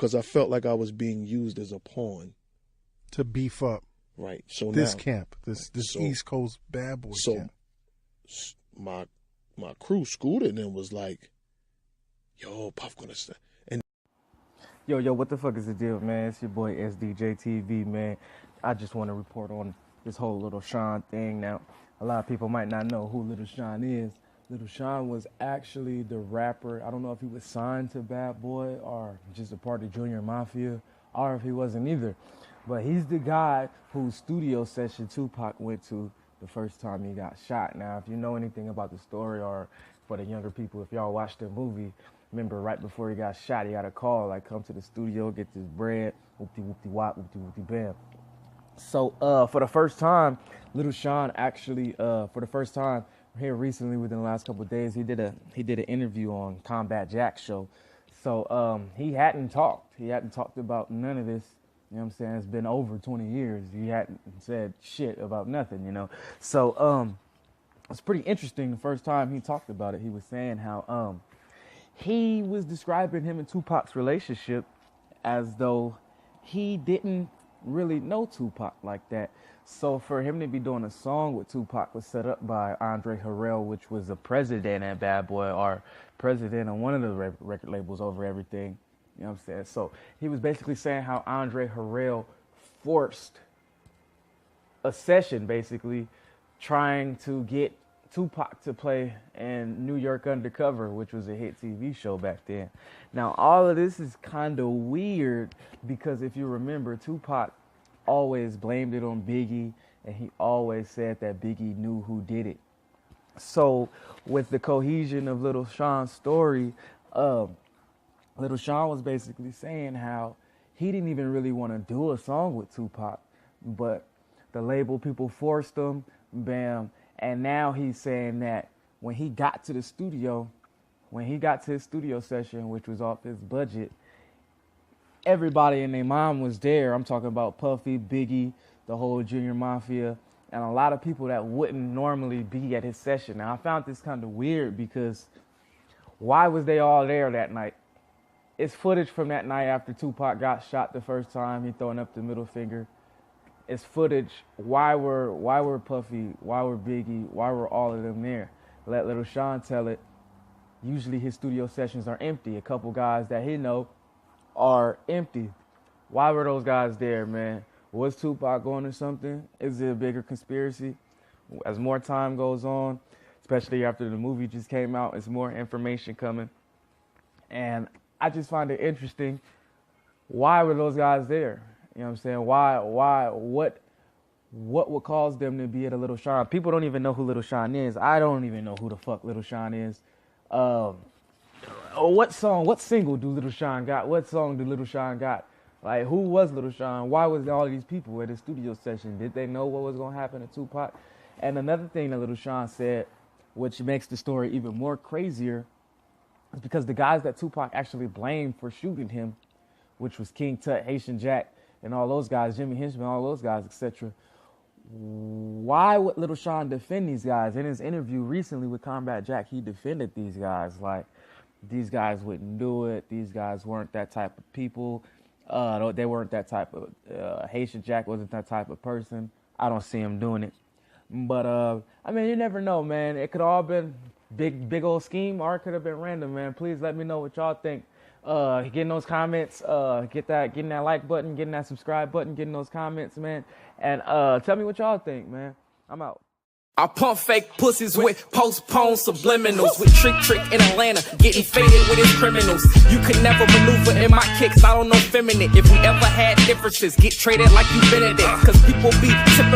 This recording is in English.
because I felt like I was being used as a pawn to beef up. Right. So this now, camp, this East Coast bad boy camp. My crew, Scooter, and then was like, "Yo, Puff gonna stay." And yo, what the fuck is the deal, man? It's your boy SDJTV, man. I just want to report on this whole Lil Shawn thing. Now, a lot of people might not know who Lil Shawn is. Lil Shawn was actually the rapper. I don't know if he was signed to Bad Boy or just a part of Junior Mafia, or if he wasn't either. But he's the guy whose studio session TUPAC went to the first time he got shot. Now, if you know anything about the story, or for the younger people, if y'all watched the movie, remember right before he got shot, he got a call, like, come to the studio, get this bread, whoopty-whoopty-wop, whoopty-whoopty-bam. So for the first time, Lil Shawn actually, for the first time here recently within the last couple of days, he did an interview on Combat Jack's show. So he hadn't talked about none of this. You know what I'm saying? It's been over 20 years. He hadn't said shit about nothing, you know? So it's pretty interesting. The first time he talked about it, he was saying how he was describing him and TUPAC's relationship as though he didn't really know TUPAC like that. So for him to be doing a song with TUPAC was set up by Harrel, which was the president at Bad Boy, or president on one of the record labels over everything. You know what I'm saying? So he was basically saying how Harrel forced a session, basically, trying to get TUPAC to play in New York Undercover, which was a hit TV show back then. Now, all of this is kind of weird because if you remember, TUPAC always blamed it on Biggie, and he always said that Biggie knew who did it. So with the cohesion of Lil Shawn's story, Lil Shawn was basically saying how he didn't even really want to do a song with TUPAC, but the label people forced him, bam. And now he's saying that when he got to his studio session, which was off his budget, everybody and their mom was there. I'm talking about Puffy, Biggie, the whole Junior Mafia, and a lot of people that wouldn't normally be at his session. Now, I found this kind of weird because why was they all there that night? It's footage from that night after TUPAC got shot the first time. He throwing up the middle finger. It's footage. Why were Puffy? Why were Biggie? Why were all of them there? Let Lil Shawn tell it. Usually his studio sessions are empty. A couple guys that he know are empty. Why were those guys there, man? Was TUPAC going to something? Is it a bigger conspiracy? As more time goes on, especially after the movie just came out, it's more information coming. And I just find it interesting. Why were those guys there? You know what I'm saying? Why, what would cause them to be at a Lil Shawn? People don't even know who Lil Shawn is. I don't even know who the fuck Lil Shawn is. What single do Lil Shawn got? What song did Lil Shawn got? Like, who was Lil Shawn? Why was all these people at the studio session? Did they know what was going to happen to TUPAC? And another thing that Lil Shawn said, which makes the story even more crazier, is because the guys that TUPAC actually blamed for shooting him, which was King Tut, Haitian Jack, and all those guys, Jimmy Henchman, all those guys, etc. Why would Lil Shawn defend these guys? In his interview recently with Combat Jack, he defended these guys. Like, these guys wouldn't do it. These guys weren't that type of people. They weren't that type of, Haitian Jack wasn't that type of person. I don't see him doing it. But, I mean, you never know, man. It could all been big old scheme, or it could have been random, man. Please let me know what y'all think. Getting those comments, getting that like button, getting that subscribe button, getting those comments, man. And tell me what y'all think, man. I'm out. I pump fake pussies with postponed subliminals. With Trick in Atlanta, getting faded with his criminals. You could never maneuver in my kicks, I don't know feminine. If we ever had differences, get traded like you Benedict. Cause people be tripping.